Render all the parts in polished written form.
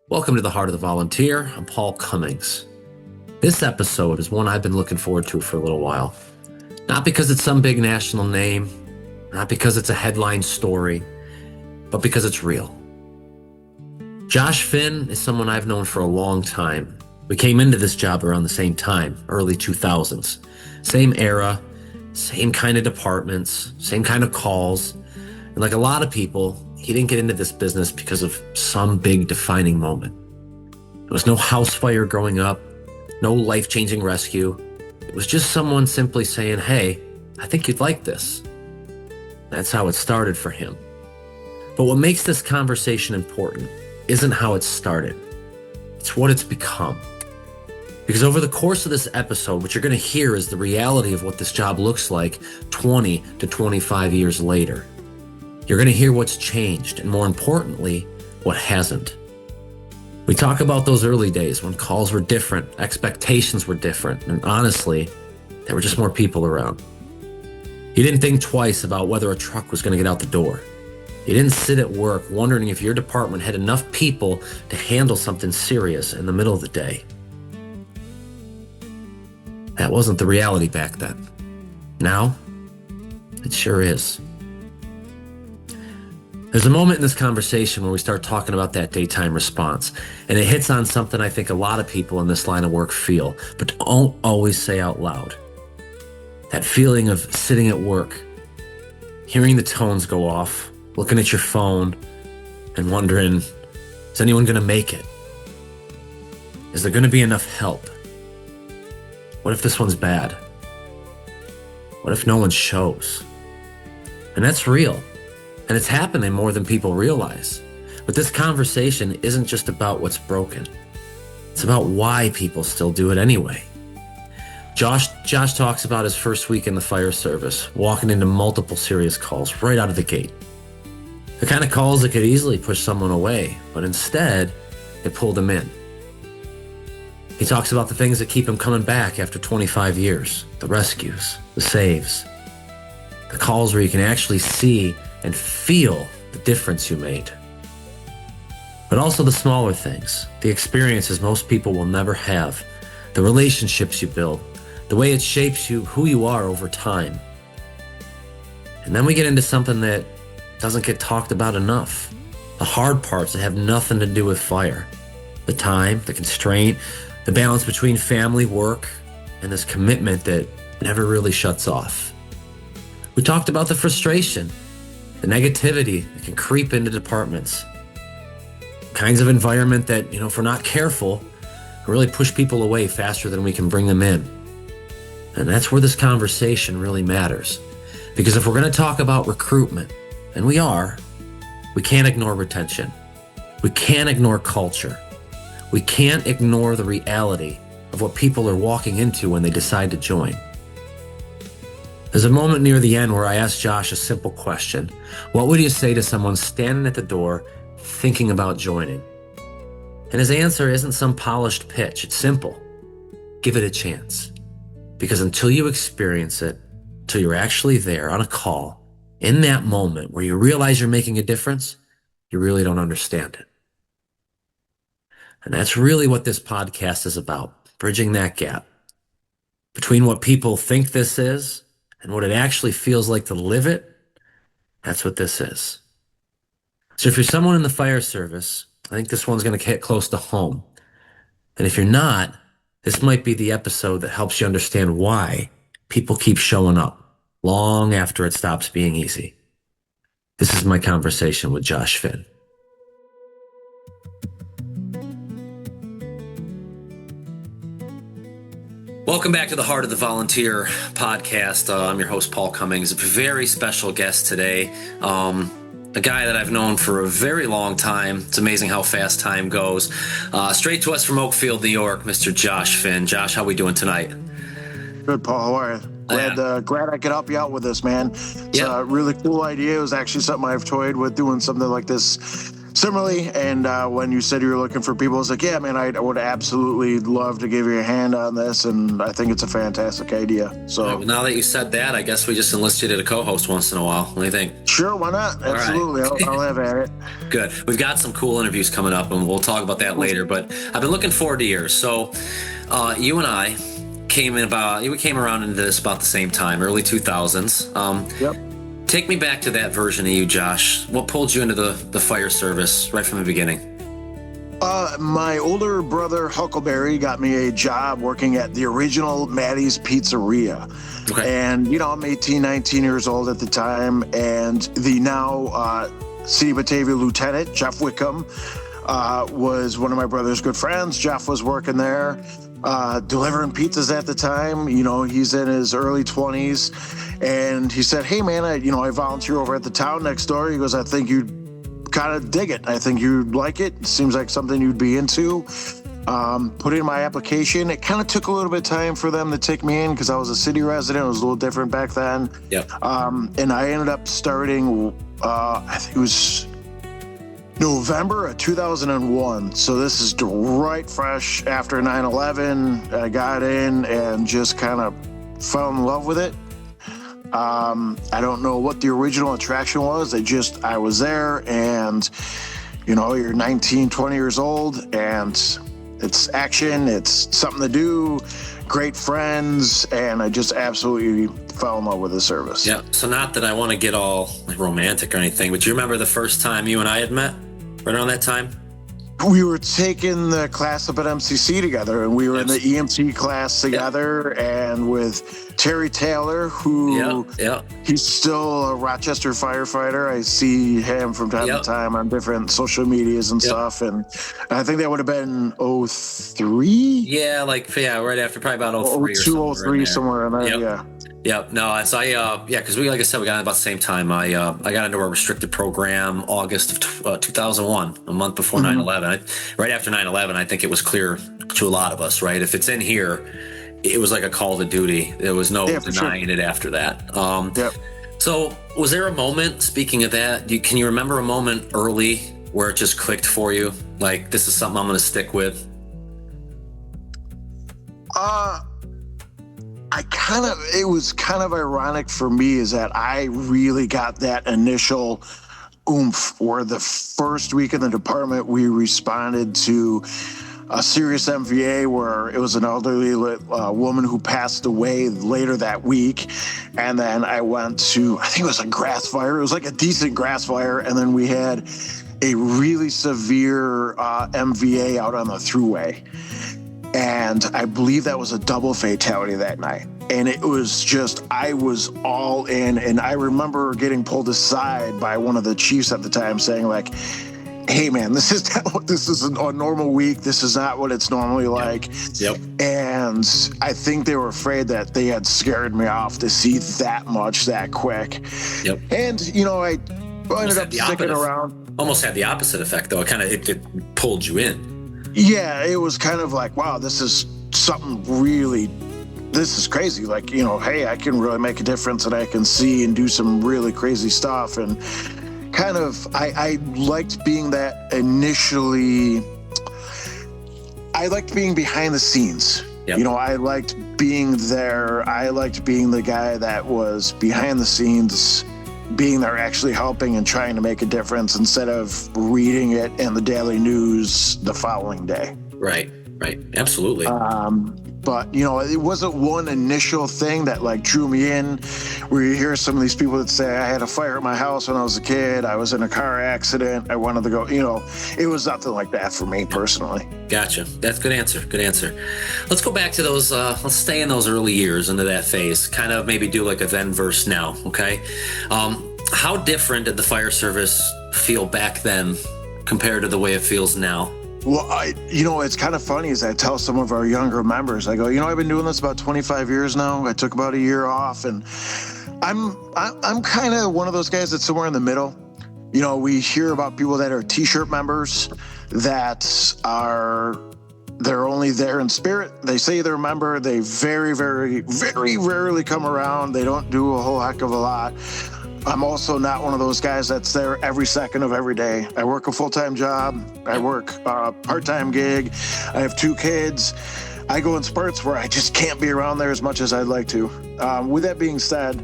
Welcome to the Heart of the Volunteer. I'm Paul Cummings. This episode is one I've been looking forward to for a little while. Not because it's some big national name, not because it's a headline story, but because it's real. Josh Finn is someone I've known for a long time. We came into this job around the same time, early 2000s. Same era, same kind of departments, same kind of calls. And like a lot of people, he didn't get into this business because of some big defining moment. There was no house fire growing up, no life-changing rescue. It was just someone simply saying, hey, I think you'd like this. That's how it started for him. But what makes this conversation important isn't how it started. It's what it's become. Because over the course of this episode, what you're going to hear is the reality of what this job looks like 20 to 25 years later. You're going to hear what's changed, and more importantly, what hasn't. We talk about those early days when calls were different, expectations were different, and honestly, there were just more people around. You didn't think twice about whether a truck was going to get out the door. You didn't sit at work wondering if your department had enough people to handle something serious in the middle of the day. That wasn't the reality back then. Now, it sure is. There's a moment in this conversation where we start talking about that daytime response, and it hits on something I think a lot of people in this line of work feel, but don't always say out loud. That feeling of sitting at work, hearing the tones go off, looking at your phone, and wondering, is anyone going to make it? Is there going to be enough help? What if this one's bad? What if no one shows? And that's real. And it's happening more than people realize. But this conversation isn't just about what's broken. It's about why people still do it anyway. Josh talks about his first week in the fire service, walking into multiple serious calls right out of the gate. The kind of calls that could easily push someone away, but instead, it pulled him in. He talks about the things that keep him coming back after 25 years, the rescues, the saves, the calls where you can actually see and feel the difference you made. But also the smaller things, the experiences most people will never have, the relationships you build, the way it shapes you, who you are over time. And then we get into something that doesn't get talked about enough, the hard parts that have nothing to do with fire, the time, the constraint, the balance between family, work, and this commitment that never really shuts off. We talked about the frustration, the negativity that can creep into departments, kinds of environment that, if we're not careful, can really push people away faster than we can bring them in. And that's where this conversation really matters. Because if we're going to talk about recruitment, and we are, we can't ignore retention. We can't ignore culture. We can't ignore the reality of what people are walking into when they decide to join. There's a moment near the end where I asked Josh a simple question. What would you say to someone standing at the door thinking about joining? And his answer isn't some polished pitch. It's simple. Give it a chance. Because until you experience it, until you're actually there on a call, in that moment where you realize you're making a difference, you really don't understand it. And that's really what this podcast is about, bridging that gap between what people think this is and what it actually feels like to live it. That's what this is. So if you're someone in the fire service, I think this one's going to hit close to home. And if you're not, this might be the episode that helps you understand why people keep showing up long after it stops being easy. This is my conversation with Josh Finn. Welcome back to the Heart of the Volunteer podcast. I'm your host, Paul Cummings. A very special guest today. A guy that I've known for a very long time. It's amazing how fast time goes. Straight to us from Oakfield, New York, Mr. Josh Finn. Josh, how are we doing tonight? Good, Paul. How are you? Glad I could help you out with this, man. It's a really cool idea. It was actually something I've toyed with, doing something like this Similarly, and when you said you were looking for people, I was like, yeah, man, I would absolutely love to give you a hand on this, and I think it's a fantastic idea. So Well, now that you said that, I guess we just enlist you to co-host once in a while. What do you think? sure, why not? All right. Absolutely, I'll have at it. Good. We've got some cool interviews coming up, and we'll talk about that later. But I've been looking forward to yours. So, you and I we came around into this about the same time, early 2000s. Yep. Take me back to that version of you, Josh. What pulled you into the fire service right from the beginning? My older brother Huckleberry got me a job working at the original Maddie's Pizzeria. Okay. And, I'm 18, 19 years old at the time. And the now City Batavia Lieutenant, Jeff Wickham, was one of my brother's good friends. Jeff was working there, delivering pizzas at the time. He's in his early 20s. And he said, hey, man, I volunteer over at the town next door. He goes, I think you'd kind of dig it. I think you'd like it. Seems like something you'd be into. Put in my application. It kind of took a little bit of time for them to take me in because I was a city resident. It was a little different back then. Yep. And I ended up starting, I think it was November of 2001. So this is right fresh after 9/11. I got in and just kind of fell in love with it. I don't know what the original attraction was. I was there, and you're 19, 20 years old, and it's action, it's something to do, great friends, and I just absolutely fell in love with the service. Yeah. So not that I want to get all romantic or anything, but do you remember the first time you and I had met? Right around that time? We were taking the class up at MCC together, and we were in the EMT class together, and with Terry Taylor, who he's still a Rochester firefighter. I see him from time to time on different social medias and stuff, and I think that would have been 03? Yeah, right after, probably about 03 or 02, 03, somewhere in there, yeah. Yep. No, so because like I said, we got in about the same time. I got into a restricted program August of 2001, a month before 9/11. Right after 9/11, I think it was clear to a lot of us, right? If it's in here, it was like a call to duty. There was no denying it after that. So was there a moment, speaking of that, can you remember a moment early where it just clicked for you? Like, this is something I'm going to stick with? It was kind of ironic for me is that I really got that initial oomph where the first week in the department, we responded to a serious MVA where it was an elderly woman who passed away later that week. And then I went to, I think it was a grass fire. It was like a decent grass fire. And then we had a really severe MVA out on the thruway. And I believe that was a double fatality that night. And it was just, I was all in. And I remember getting pulled aside by one of the chiefs at the time saying like, hey man, this is a normal week. This is not what it's normally like. Yep. And I think they were afraid that they had scared me off to see that much that quick. Yep. And, I ended up sticking around. Almost had the opposite effect though. It pulled you in. Yeah, it was kind of like, wow, this is something really, this is crazy. Like, hey, I can really make a difference and I can see and do some really crazy stuff. And kind of, I liked being that initially, I liked being behind the scenes. Yep. I liked being there. I liked being the guy that was behind the scenes, being there actually helping and trying to make a difference instead of reading it in the daily news the following day. Right. Absolutely. But, it wasn't one initial thing that like drew me in where you hear some of these people that say, I had a fire at my house when I was a kid. I was in a car accident. I wanted to go, it was nothing like that for me personally. Gotcha. That's good answer. Good answer. Let's go back to those, let's stay in those early years into that phase, kind of maybe do like a then versus now. Okay. How different did the fire service feel back then compared to the way it feels now? Well, it's kind of funny as I tell some of our younger members, I go, I've been doing this about 25 years now. I took about a year off, and I'm kind of one of those guys that's somewhere in the middle. We hear about people that are T-shirt members they're only there in spirit. They say they're a member. They very, very, very rarely come around. They don't do a whole heck of a lot. I'm also not one of those guys that's there every second of every day. I work a full-time job. I work a part-time gig. I have 2 kids. I go in spurts where I just can't be around there as much as I'd like to. With that being said,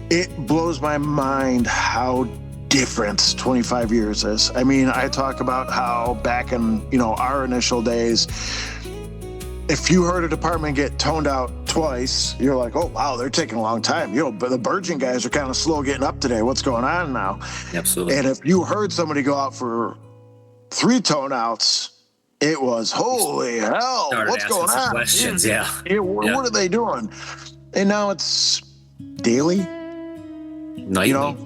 it blows my mind how different 25 years is. I mean, I talk about how back in, our initial days, if you heard a department get toned out twice, you're like, oh, wow, they're taking a long time. But the Virgin guys are kind of slow getting up today. What's going on now? Absolutely. And if you heard somebody go out for 3 tone outs, it was, holy hell, what's going on? Questions, What are they doing? And now it's daily. Nightly.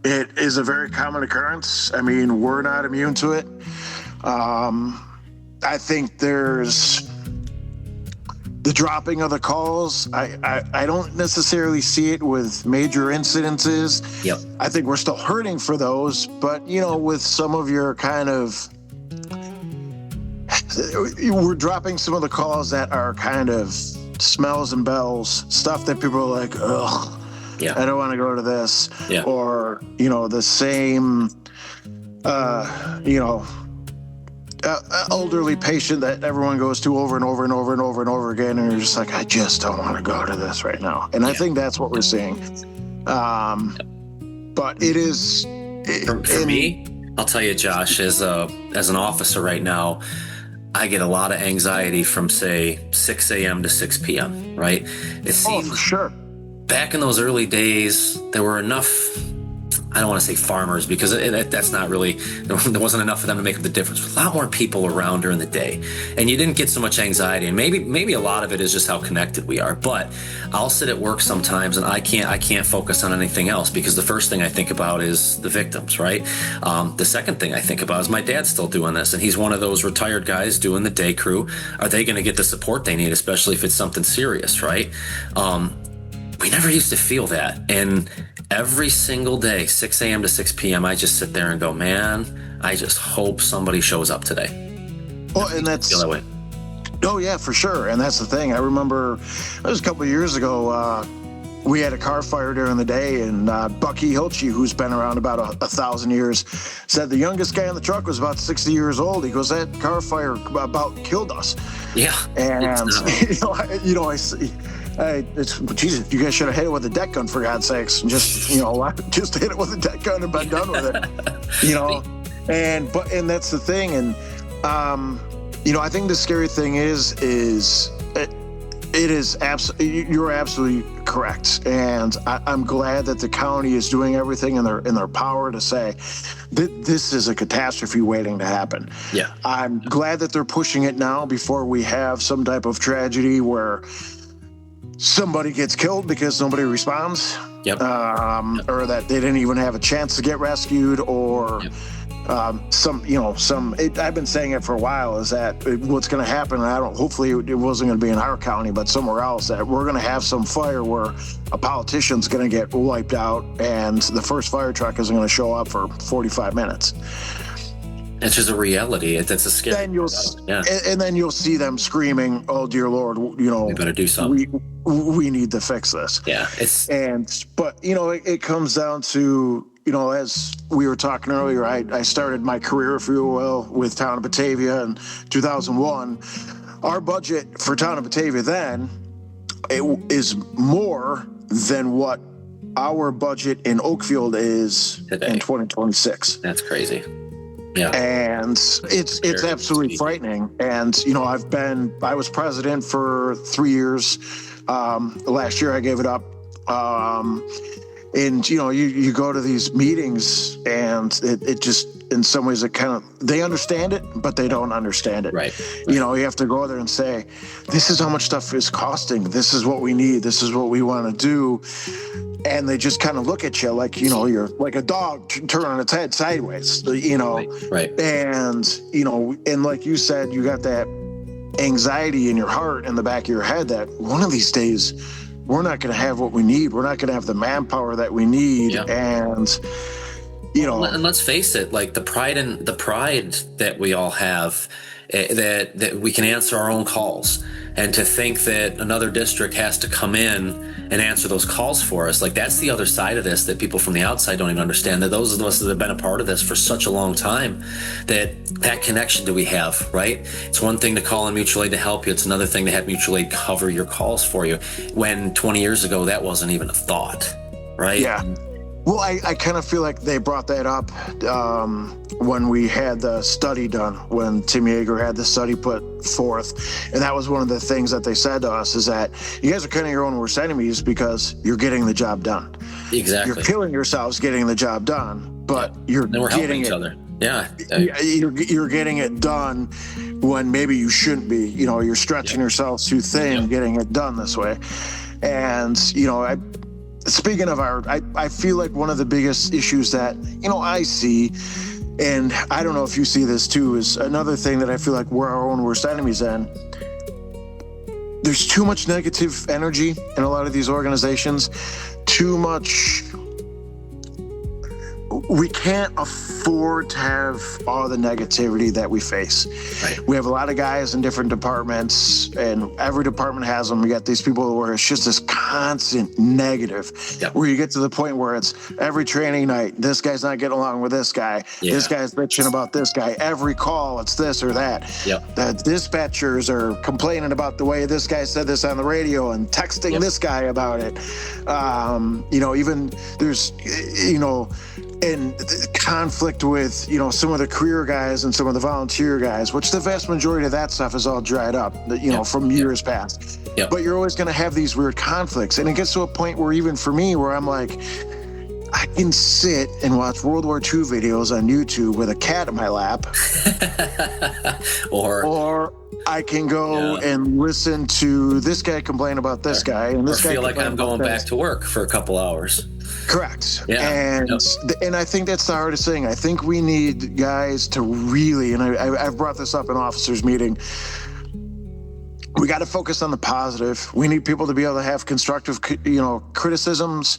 It is a very common occurrence. I mean, we're not immune to it. I think there's the dropping of the calls. I don't necessarily see it with major incidences. Yep. I think we're still hurting for those, but with some of your kind of, we're dropping some of the calls that are kind of smells and bells, stuff that people are like, ugh. Yeah. I don't want to go to this. Yeah. Or, the same, elderly patient that everyone goes to over and over and over and over and over again. And you're just like, I just don't want to go to this right now. And I think that's what we're seeing. But it is. For me, I'll tell you, Josh, as an officer right now, I get a lot of anxiety from, say, 6 a.m. to 6 p.m., right? It seems for sure. Back in those early days, there were enough, I don't want to say farmers, because that's not really, there wasn't enough for them to make up the difference. A lot more people around during the day, and you didn't get so much anxiety. And maybe a lot of it is just how connected we are. But I'll sit at work sometimes, and I can't focus on anything else, because the first thing I think about is the victims, right? The second thing I think about is my dad's still doing this, and he's one of those retired guys doing the day crew. Are they going to get the support they need, especially if it's something serious, right? We never used to feel that. And every single day, 6 a.m. to 6 p.m., I just sit there and go, man, I just hope somebody shows up today. Well, and that's... Feel that way. Oh, yeah, for sure. And that's the thing. I remember it was a couple of years ago, we had a car fire during the day, and Bucky Hilchey, who's been around about 1,000 years, said the youngest guy in the truck was about 60 years old. He goes, that car fire about killed us. Yeah. And, Jesus, you guys should have hit it with a deck gun, for God's sakes. Just, just hit it with a deck gun and been done with it. And that's the thing. And, I think the scary thing is it is absolutely, you're absolutely correct. And I'm glad that the county is doing everything in their power to say that this is a catastrophe waiting to happen. Yeah. I'm glad that they're pushing it now before we have some type of tragedy where somebody gets killed because nobody responds. Yep. Or that they didn't even have a chance to get rescued, or I've been saying it for a while, is that what's going to happen, and hopefully it wasn't going to be in our county, but somewhere else, that we're going to have some fire where a politician's going to get wiped out and the first fire truck isn't going to show up for 45 minutes. It's just a reality. That's a scary. And then you'll see them screaming, "Oh dear Lord, we better do something. We need to fix this." Yeah, but it comes down to, as we were talking earlier, I started my career, if you will, with Town of Batavia in 2001. Our budget for Town of Batavia then is more than what our budget in Oakfield is today, in 2026. That's crazy. Yeah. And it's absolutely frightening. And, I was president for 3 years. Last year I gave it up. And, you go to these meetings and it just, in some ways, they understand it, but they don't understand it. Right. You have to go there and say, this is how much stuff is costing. This is what we need. This is what we want to do. And they just kind of look at you like, you're like a dog turning its head sideways, Right. And, and like you said, you got that anxiety in your heart, in the back of your head, that one of these days we're not going to have what we need. We're not going to have the manpower that we need. Yeah. And, And let's face it, like the pride that we all have, that we can answer our own calls, and to think that another district has to come in and answer those calls for us, like that's the other side of this that people from the outside don't even understand, that those of us that have been a part of this for such a long time, that connection do we have, right? It's one thing to call on mutual aid to help you. It's another thing to have mutual aid cover your calls for you, when 20 years ago that wasn't even a thought, right? Yeah. Well, I kind of feel like they brought that up when we had the study done, when Tim Yeager had the study put forth. And that was one of the things that they said to us, is that you guys are kind of your own worst enemies because you're getting the job done. Exactly. You're killing yourselves getting the job done, but you're getting each other. Yeah. You're getting it done when maybe you shouldn't be. You're stretching yourselves too thin getting it done this way. And, speaking of I feel like one of the biggest issues that, I see, and I don't know if you see this too, is another thing that I feel like we're our own worst enemies in. There's too much negative energy in a lot of these organizations, too much. We can't afford to have all the negativity that we face. Right. We have a lot of guys in different departments, and every department has them. We got these people where it's just this constant negative, where you get to the point where it's every training night, this guy's not getting along with this guy. This guy's bitching about this guy. Every call, it's this or that. The dispatchers are complaining about the way this guy said this on the radio and texting this guy about it. Even there's, and conflict with, some of the career guys and some of the volunteer guys, which the vast majority of that stuff is all dried up, from years past. But you're always going to have these weird conflicts. And it gets to a point where even for me, where I'm like, I can sit and watch World War II videos on YouTube with a cat in my lap. or I can go and listen to this guy complain about this guy, and this guy feel like I'm going back to work for a couple hours. Correct. And I think that's the hardest thing. I think we need guys to really, and I've brought this up in officers meeting, we got to focus on the positive. We need people to be able to have constructive, criticisms.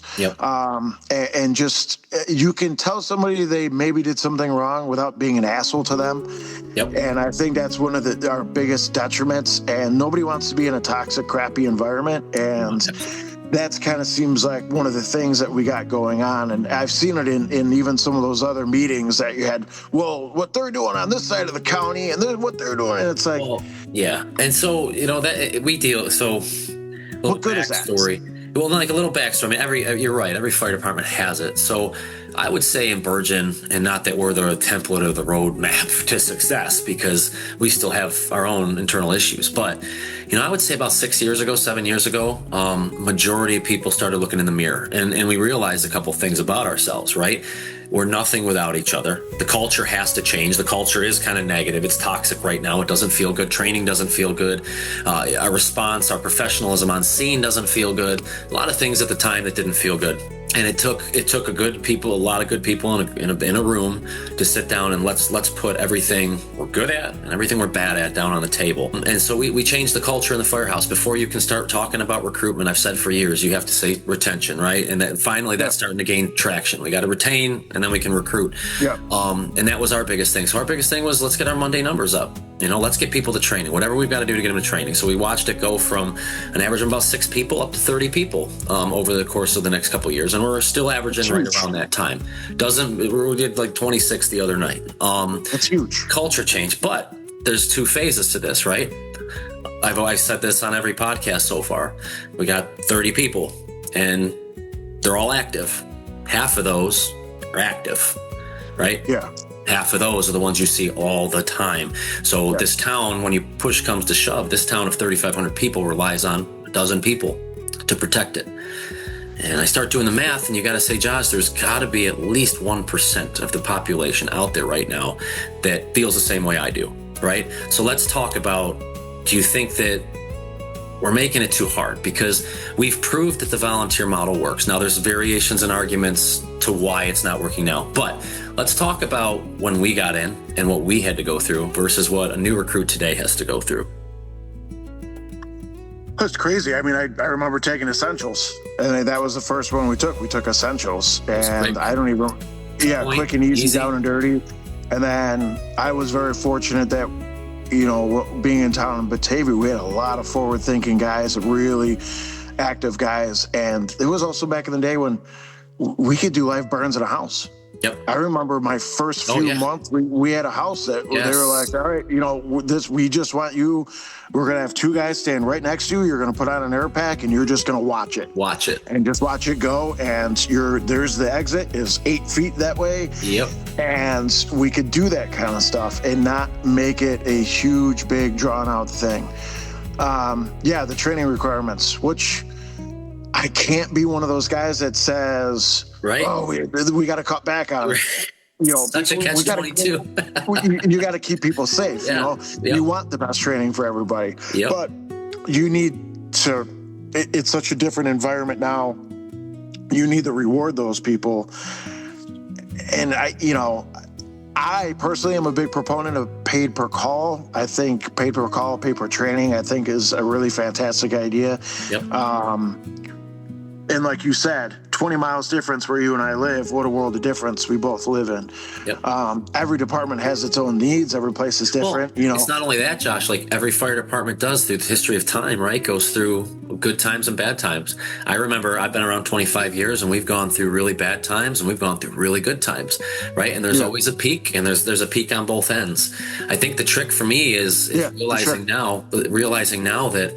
And just, you can tell somebody they maybe did something wrong without being an asshole to them. And I think that's one of our biggest detriments. And nobody wants to be in a toxic, crappy environment. And that's kind of seems like one of the things that we got going on. And I've seen it in even some of those other meetings that you had, well, what they're doing on this side of the county and then what they're doing. And it's like, And so, that we deal. So what good is that? Well, like a little backstory. I mean, you're right. Every fire department has it. So I would say in Bergen, and not that we're the template or the roadmap to success, because we still have our own internal issues. But, I would say about 7 years ago, majority of people started looking in the mirror, and we realized a couple things about ourselves, right? We're nothing without each other. The culture has to change. The culture is kind of negative. It's toxic right now. It doesn't feel good. Training doesn't feel good. Our response, our professionalism on scene doesn't feel good. A lot of things at the time that didn't feel good. And it took a lot of good people in a room to sit down and let's put everything we're good at and everything we're bad at down on the table. And so we changed the culture in the firehouse. Before you can start talking about recruitment, I've said for years, you have to say retention, right? And then finally that's starting to gain traction. We got to retain and then we can recruit. And that was our biggest thing. So our biggest thing was, let's get our Monday numbers up. Let's get people to training, whatever we've got to do to get them to training. So we watched it go from an average of about 6 people up to 30 people over the course of the next couple of years. And we're still averaging right around that time. We did like 26 the other night. That's huge. Culture change. But there's 2 phases to this, right? I've always said this on every podcast so far. We got 30 people and they're all active. Half of those are active, right? Half of those are the ones you see all the time. So this town, when you push comes to shove, this town of 3,500 people relies on a dozen people to protect it. And I start doing the math, and you got to say, Josh, there's got to be at least 1% of the population out there right now that feels the same way I do, right? So let's talk about, do you think that we're making it too hard? Because we've proved that the volunteer model works. Now, there's variations and arguments to why it's not working now. But let's talk about when we got in and what we had to go through versus what a new recruit today has to go through. That's crazy. I mean, I remember taking essentials, and that was the first one we took. We took essentials, and I don't even Yeah, point, quick and easy, down and dirty. And then I was very fortunate that, being in town in Batavia, we had a lot of forward-thinking guys, really active guys. And it was also back in the day when we could do live burns at a house. Yep. I remember my first few months, we had a house that they were like, all right, we just want you. We're going to have two guys stand right next to you. You're going to put on an air pack and you're just going to watch it. Watch it. And just watch it go. And there's the exit is 8 feet that way. Yep. And we could do that kind of stuff and not make it a huge, big, drawn out thing. The training requirements, which I can't be one of those guys that says, right, oh, we got to cut back on it. Such a catch-22. You got to keep people safe. You want the best training for everybody, but you need to. It's such a different environment now. You need to reward those people, and I personally am a big proponent of paid per call. I think paid per call, paid per training, I think is a really fantastic idea. Yep. And like you said, 20 miles difference where you and I live. What a world of difference we both live in. Yep. Every department has its own needs. Every place is different. Well, it's not only that, Josh. Like every fire department does through the history of time, right? Goes through good times and bad times. I remember I've been around 25 years, and we've gone through really bad times, and we've gone through really good times, right? And there's always a peak, and there's a peak on both ends. I think the trick for me is realizing now that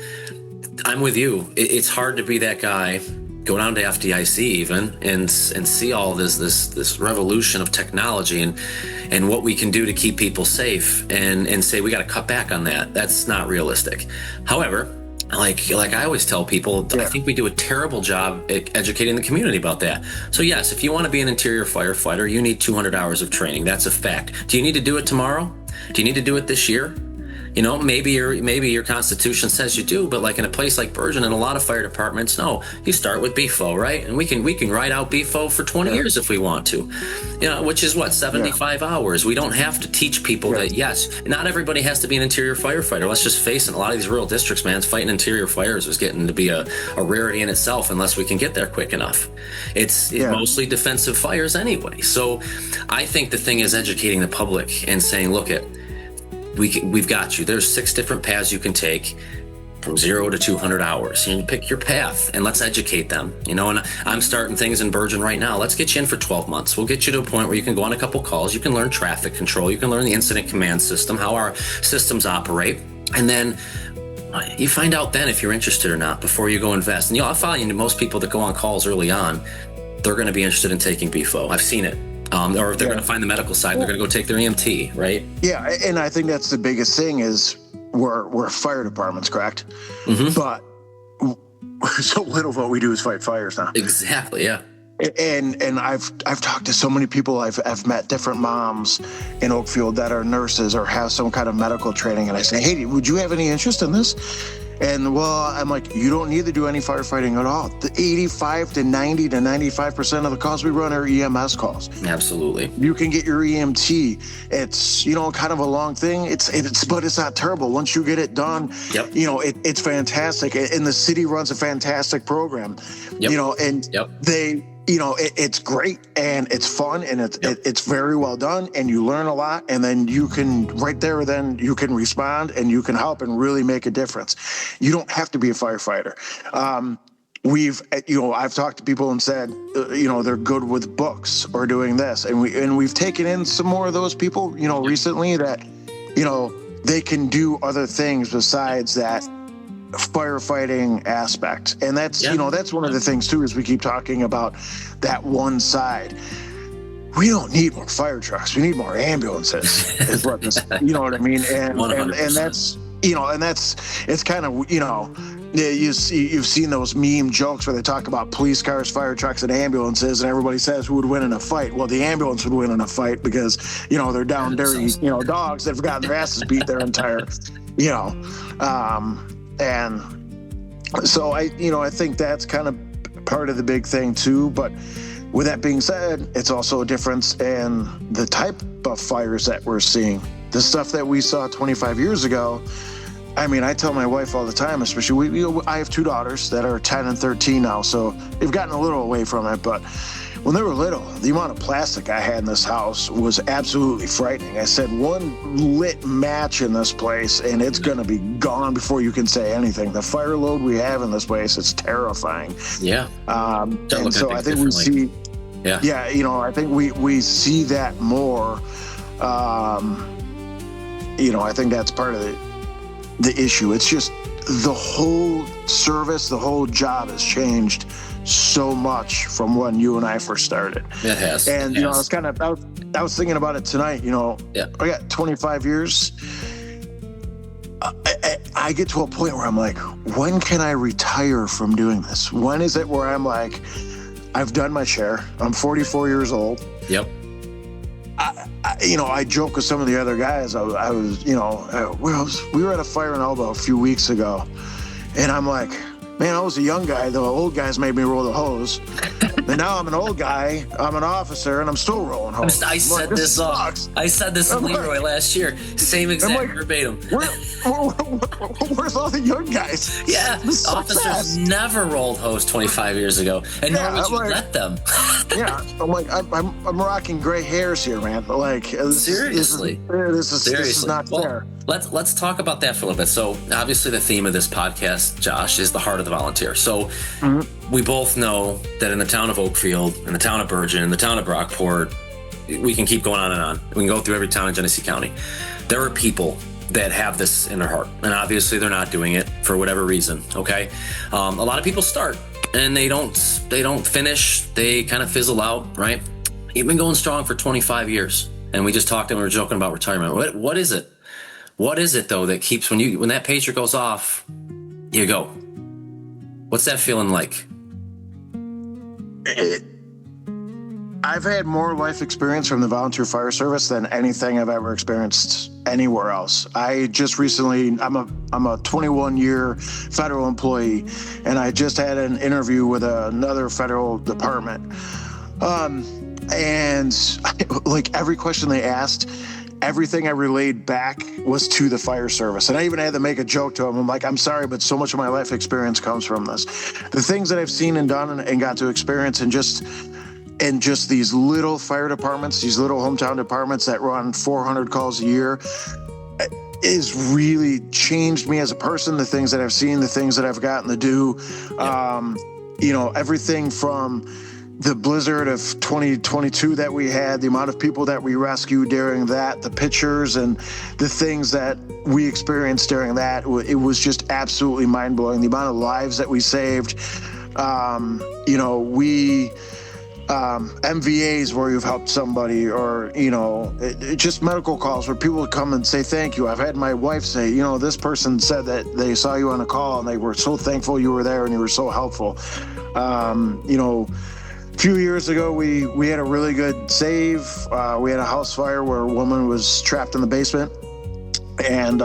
I'm with you. It's hard to be that guy. Go down to FDIC even and see all this revolution of technology and what we can do to keep people safe and say we got to cut back on that. That's not realistic. However, like I always tell people, I think we do a terrible job at educating the community about that. So yes, if you want to be an interior firefighter, you need 200 hours of training. That's a fact. Do you need to do it tomorrow? Do you need to do it this year? Maybe your constitution says you do, but like in a place like Bergen and a lot of fire departments, no, you start with BFO, right? And we can ride out BFO for 20 years if we want to, which is 75 hours. We don't have to teach people that, yes, not everybody has to be an interior firefighter. Let's just face it. A lot of these rural districts, man, fighting interior fires is getting to be a rarity in itself unless we can get there quick enough. It's mostly defensive fires anyway. So I think the thing is educating the public and saying, look, we've got you. There's 6 different paths you can take from 0 to 200 hours. You pick your path and let's educate them. And I'm starting things in Bergen right now. Let's get you in for 12 months. We'll get you to a point where you can go on a couple calls. You can learn traffic control. You can learn the incident command system, how our systems operate. And then you find out then if you're interested or not before you go invest. And I'll find most people that go on calls early on, they're going to be interested in taking BFO. I've seen it. Or if they're going to find the medical side, they're going to go take their EMT, right? Yeah, and I think that's the biggest thing is we're fire departments, correct? Mm-hmm. But so little of what we do is fight fires now. Exactly, yeah. And I've talked to so many people. I've met different moms in Oakfield that are nurses or have some kind of medical training, and I say, hey, would you have any interest in this? And I'm like, you don't need to do any firefighting at all. The 85 to 90 to 95% of the calls we run are EMS calls. Absolutely. You can get your EMT. It's, kind of a long thing. But it's not terrible. Once you get it done, it's fantastic. And the city runs a fantastic program, they, it's great and it's fun and it's very well done and you learn a lot, and then you can you can respond and you can help and really make a difference. You don't have to be a firefighter. I've talked to people and said, they're good with books or doing this, and we've taken in some more of those people, recently that, they can do other things besides that firefighting aspect. And that's that's one of the things too, is we keep talking about that one side. We don't need more fire trucks, we need more ambulances is what this, you know what I mean? And that's it's kind of you've seen those meme jokes where they talk about police cars, fire trucks, and ambulances, and everybody says who would win in a fight. Well, the ambulance would win in a fight because they're down dirty dogs that have gotten their asses beat their entire and so I think that's kind of part of the big thing too. But with that being said, it's also a difference in the type of fires that we're seeing. The stuff that we saw 25 years ago, I mean, I tell my wife all the time, especially I have 2 daughters that are 10 and 13 now, so they've gotten a little away from it. But when they were little, the amount of plastic I had in this house was absolutely frightening. I said, one lit match in this place and it's going to be gone before you can say anything. The fire load we have in this place is terrifying. Yeah. And so I think we see, I think we see that more. I think that's part of the issue. It's just the whole service, the whole job has changed so much from when you and I first started. It has. And, I was thinking about it tonight, I got 25 years. I get to a point where I'm like, when can I retire from doing this? When is it where I'm like, I've done my share. I'm 44 years old. Yep. I joke with some of the other guys. I was, we were at a fire in Elba a few weeks ago, and I'm like, man, I was a young guy. The old guys made me roll the hose. And now I'm an old guy. I'm an officer, and I'm still rolling hose. I said this to Leroy last year. Same exact verbatim. Where's all the young guys? Yeah, officers never rolled hose 25 years ago, and nor would you let them. I'm like, I'm rocking gray hairs here, man. But like, seriously, this is not fair. Let's talk about that for a little bit. So obviously the theme of this podcast, Josh, is the heart of the volunteer. So we both know that in the town of Oakfield, in the town of Bergen, in the town of Brockport, we can keep going on and on. We can go through every town in Genesee County. There are people that have this in their heart, and obviously they're not doing it for whatever reason. Okay, a lot of people start and they don't finish. They kind of fizzle out, right? You've been going strong for 25 years, and we just talked and we were joking about retirement. What is it? What is it though that keeps when that pager goes off, you go? What's that feeling like? I've had more life experience from the volunteer fire service than anything I've ever experienced anywhere else. I just recently, I'm a 21-year federal employee, and I just had an interview with another federal department. And like every question they asked, everything I relayed back was to the fire service. And I even had to make a joke to them. I'm like, I'm sorry, but so much of my life experience comes from this. The things that I've seen and done and got to experience and just these little fire departments, these little hometown departments that run 400 calls a year is really changed me as a person, the things that I've seen, the things that I've gotten to do. Everything from the blizzard of 2022 that we had, the amount of people that we rescued during that, the pictures and the things that we experienced during that, it was just absolutely mind-blowing. The amount of lives that we saved, MVAs where you've helped somebody, or, just medical calls where people would come and say thank you. I've had my wife say, this person said that they saw you on a call and they were so thankful you were there and you were so helpful. A few years ago, we had a really good save. We had a house fire where a woman was trapped in the basement, and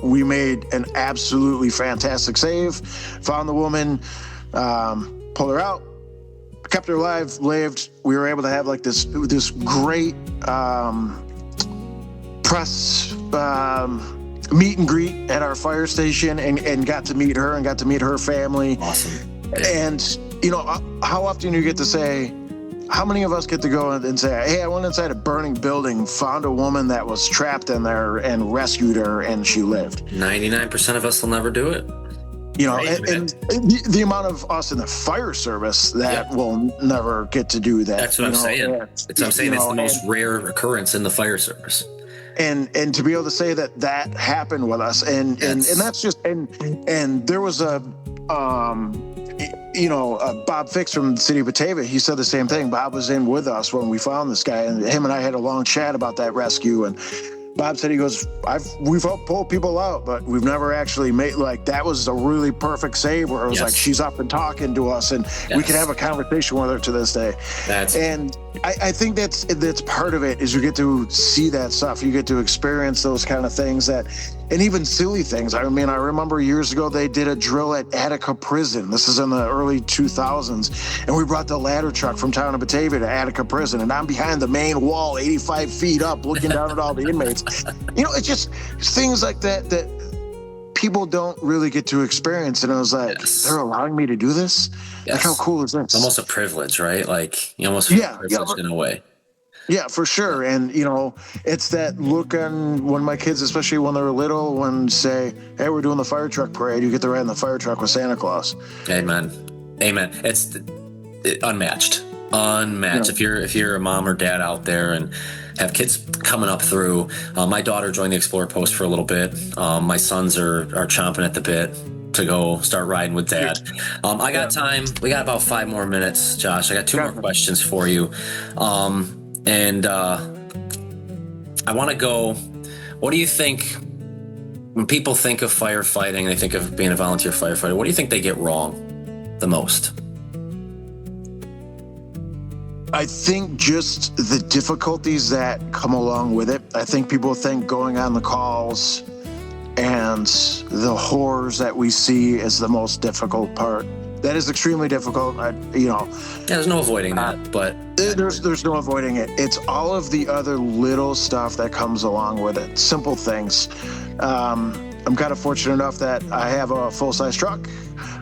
we made an absolutely fantastic save. Found the woman, pulled her out, kept her alive, lived. We were able to have like this great press meet and greet at our fire station, and got to meet her and got to meet her family. Awesome. And how often do you get to say, how many of us get to go and say, hey, I went inside a burning building, found a woman that was trapped in there and rescued her and she lived? 99% of us will never do it. And the amount of us in the fire service that will never get to do that. That's what I'm saying. It's the most rare occurrence in the fire service. And to be able to say that happened with us, and that's just and there was Bob Fix from the city of Batavia, he said the same thing. Bob was in with us when we found this guy, and him and I had a long chat about that rescue. And Bob said, he goes, we've helped pull people out, but we've never actually made, like, that was a really perfect save where it was like, she's up and talking to us, and we can have a conversation with her to this day. And I think that's part of it, is you get to see that stuff. You get to experience those kind of things and even silly things. I mean, I remember years ago, they did a drill at Attica Prison. This is in the early 2000s. And we brought the ladder truck from town of Batavia to Attica Prison. And I'm behind the main wall, 85 feet up, looking down at all the inmates. It's just things like that people don't really get to experience. And I was like, they're allowing me to do this? Like, how cool is this? It's almost a privilege, right? Like, you almost feel privileged in a way. Yeah, for sure. And, it's that look on when my kids, especially when they're little, when say, hey, we're doing the fire truck parade, you get to ride in the fire truck with Santa Claus. Amen. It's unmatched. Yeah. If you're a mom or dad out there and have kids coming up through, my daughter joined the Explorer Post for a little bit. My sons are chomping at the bit to go start riding with dad. I got time. We got about 5 more minutes, Josh. I got 2 more questions for you. And I want to go, what do you think when people think of firefighting, they think of being a volunteer firefighter, what do you think they get wrong the most? I think just the difficulties that come along with it. I think people think going on the calls and the horrors that we see is the most difficult part. That is extremely difficult. There's no avoiding that, but there's no avoiding it. It's all of the other little stuff that comes along with it. Simple things. I'm kind of fortunate enough that I have a full-size truck.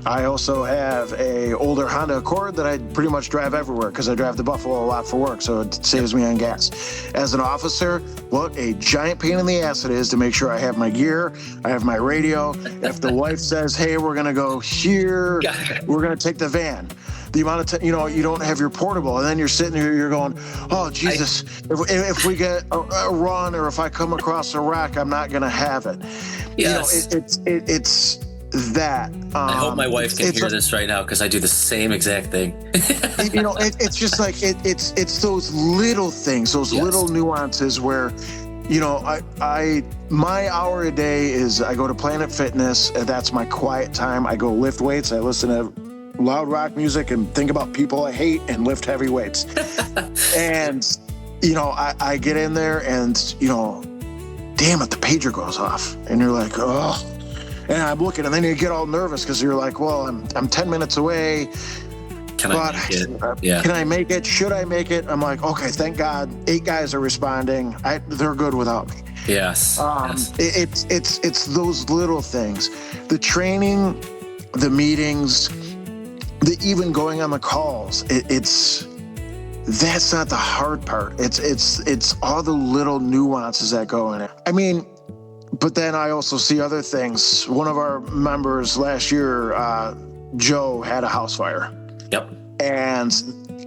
I also have a older Honda Accord that I pretty much drive everywhere because I drive to Buffalo a lot for work, so it saves me on gas. As an officer, what a giant pain in the ass it is to make sure I have my gear, I have my radio. If the wife says, hey, we're going to go here, we're going to take the van. The amount of time, you don't have your portable, and then you're sitting here, you're going, oh, Jesus, if we get a run or if I come across a wreck, I'm not going to have it. Yes. It's that. I hope my wife can hear this right now because I do the same exact thing. It's just like, it's those little things, those little nuances where, my hour a day is I go to Planet Fitness, and that's my quiet time. I go lift weights, I listen to loud rock music and think about people I hate and lift heavy weights. And, I get in there and, damn it, the pager goes off. And you're like, oh. And I'm looking, and then you get all nervous because you're like, well, I'm 10 minutes away. Can I make it? Can I make it? Should I make it? I'm like, okay, thank God, 8 guys are responding. They're good without me. Yes. It's those little things. The training, the meetings, the even going on the calls. That's not the hard part. It's all the little nuances that go in it. I mean, but then I also see other things. One of our members last year, Joe, had a house fire. Yep. And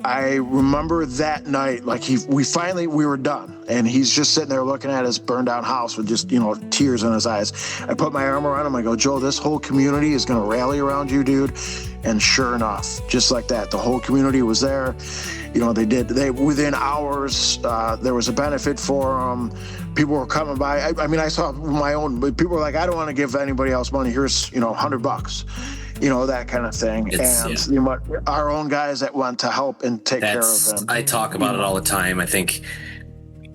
I remember that night, like we were done, and he's just sitting there looking at his burned down house with just, tears in his eyes. I put my arm around him. I go, Joe, this whole community is going to rally around you, dude. And sure enough, just like that, the whole community was there. They within hours, there was a benefit for them. People were coming by. I saw my own, people were like, I don't want to give anybody else money. Here's, $100, that kind of thing. Our own guys that want to help and take care of them. I talk about it all the time. I think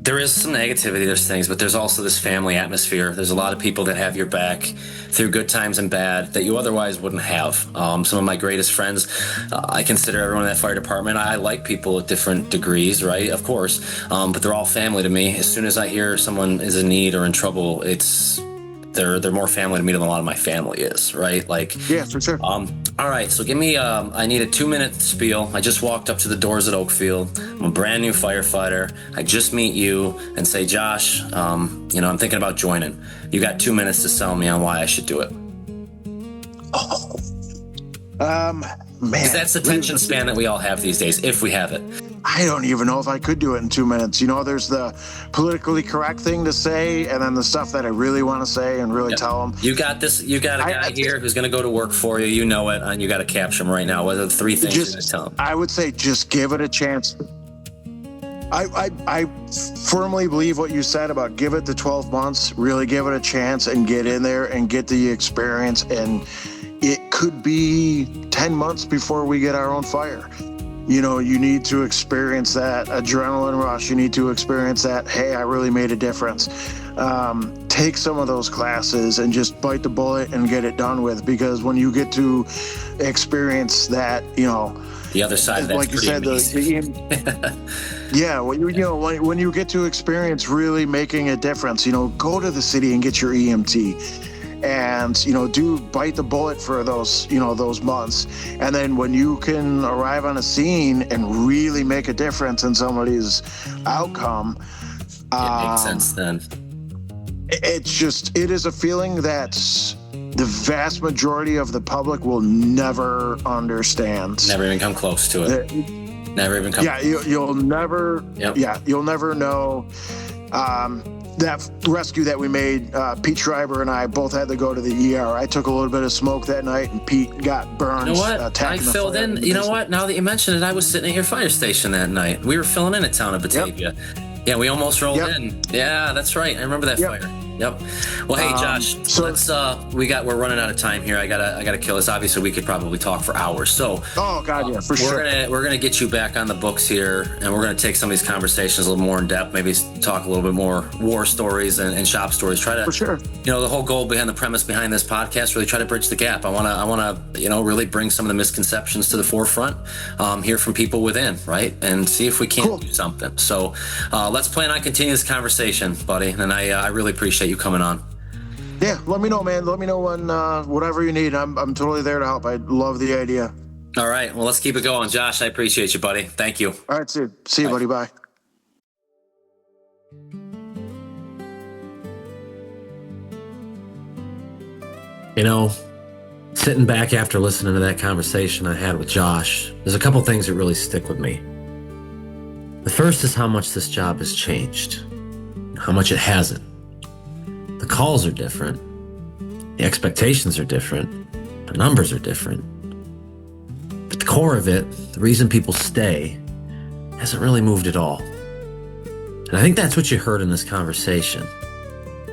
there is some negativity, there's things, but there's also this family atmosphere. There's a lot of people that have your back through good times and bad that you otherwise wouldn't have. Some of my greatest friends, I consider everyone in that fire department. I like people at different degrees, right? Of course. But they're all family to me. As soon as I hear someone is in need or in trouble, they're more family to me than a lot of my family is, right? Like, yeah, for sure. All right, so give me, I need a 2-minute spiel. I just walked up to the doors at Oakfield. I'm a brand new firefighter. I just meet you and say, Josh, I'm thinking about joining. You got 2 minutes to sell me on why I should do it. Man. Because that's the attention span that we all have these days, if we have it. I don't even know if I could do it in 2 minutes. There's the politically correct thing to say, and then the stuff that I really want to say and really tell them. You got this. You got a guy here who's going to go to work for you. You know it, and you got to capture him right now. What are the 3 things you're going to tell him? I would say just give it a chance. I firmly believe what you said about give it the 12 months, really give it a chance and get in there and get the experience. And it could be 10 months before we get our own fire. You need to experience that adrenaline rush. You need to experience that, hey, I really made a difference. Take some of those classes and just bite the bullet and get it done with. Because when you get to experience that, the other side of that's like you said, when you get to experience really making a difference, go to the city and get your EMT. and, do bite the bullet for those, those months. And then when you can arrive on a scene and really make a difference in somebody's outcome, it makes sense then. It is a feeling that the vast majority of the public will never understand. Never even come close to it. Never even come. Yeah, you'll never. Yep. Yeah, you'll never know. That rescue that we made, Pete Schreiber and I both had to go to the ER. I took a little bit of smoke that night, and Pete got burned. You know what? I filled in. You know what? Now that you mention it, I was sitting at your fire station that night. We were filling in a town of Batavia. Yep. Yeah, we almost rolled in. Yeah, that's right. I remember that fire. Yep. Well, hey, Josh, we're running out of time here. I gotta kill this. Obviously, we could probably talk for hours. So, oh God, yeah, for sure. We're gonna get you back on the books here, and we're gonna take some of these conversations a little more in depth. Maybe talk a little bit more war stories and shop stories. Try to, for sure. The whole goal behind the premise behind this podcast, really try to bridge the gap. I wanna, really bring some of the misconceptions to the forefront. Hear from people within, right, and see if we can't do something. So, let's plan on continuing this conversation, buddy. And I really appreciate you coming on. Yeah, let me know, man. Let me know when whatever you need. I'm totally there to help. I love the idea. All right. Well, let's keep it going. Josh, I appreciate you, buddy. Thank you. All right, see you, buddy. Bye. Sitting back after listening to that conversation I had with Josh, there's a couple things that really stick with me. The first is how much this job has changed, how much it hasn't. The calls are different. The expectations are different. The numbers are different. But the core of it, the reason people stay, hasn't really moved at all. And I think that's what you heard in this conversation.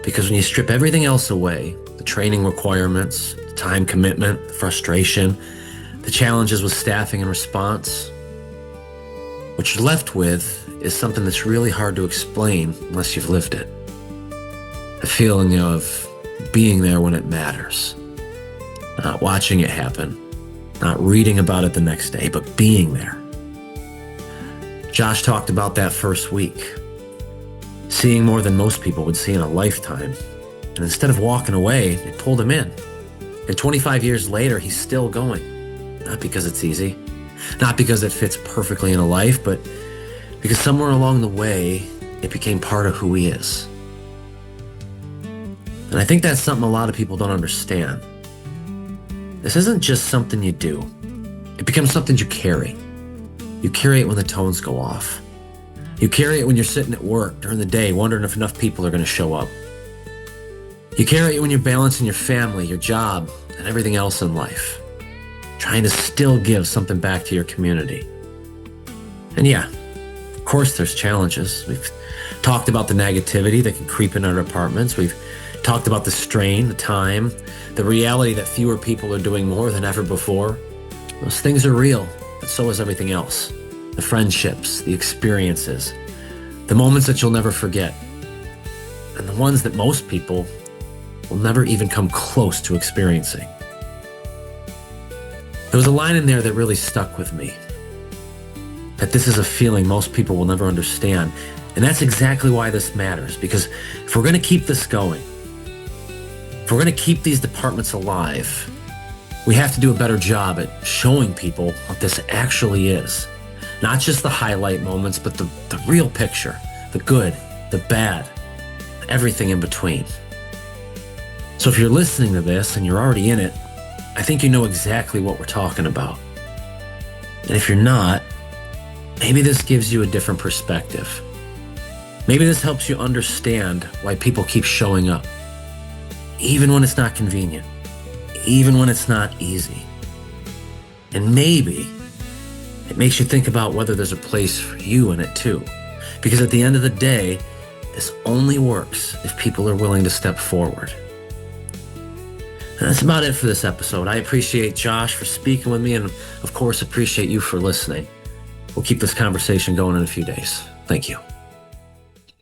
Because when you strip everything else away, the training requirements, the time commitment, the frustration, the challenges with staffing and response, what you're left with is something that's really hard to explain unless you've lived it. A feeling of being there when it matters. Not watching it happen. Not reading about it the next day, but being there. Josh talked about that first week. Seeing more than most people would see in a lifetime. And instead of walking away, it pulled him in. And 25 years later, he's still going. Not because it's easy. Not because it fits perfectly in a life, but because somewhere along the way, it became part of who he is. And I think that's something a lot of people don't understand. This isn't just something you do. It becomes something you carry. You carry it when the tones go off. You carry it when you're sitting at work during the day wondering if enough people are going to show up. You carry it when you're balancing your family, your job, and everything else in life. Trying to still give something back to your community. And yeah, of course there's challenges. We've talked about the negativity that can creep in our departments. We've talked about the strain, the time, the reality that fewer people are doing more than ever before. Those things are real, but so is everything else. The friendships, the experiences, the moments that you'll never forget, and the ones that most people will never even come close to experiencing. There was a line in there that really stuck with me. That this is a feeling most people will never understand. And that's exactly why this matters. Because if we're going to keep this going, if we're going to keep these departments alive, we have to do a better job at showing people what this actually is. Not just the highlight moments, but the real picture, the good, the bad, everything in between. So if you're listening to this and you're already in it, I think you know exactly what we're talking about. And if you're not, maybe this gives you a different perspective. Maybe this helps you understand why people keep showing up, even when it's not convenient, even when it's not easy. And maybe it makes you think about whether there's a place for you in it too. Because at the end of the day, this only works if people are willing to step forward. And that's about it for this episode. I appreciate Josh for speaking with me, and of course appreciate you for listening. We'll keep this conversation going in a few days. Thank you.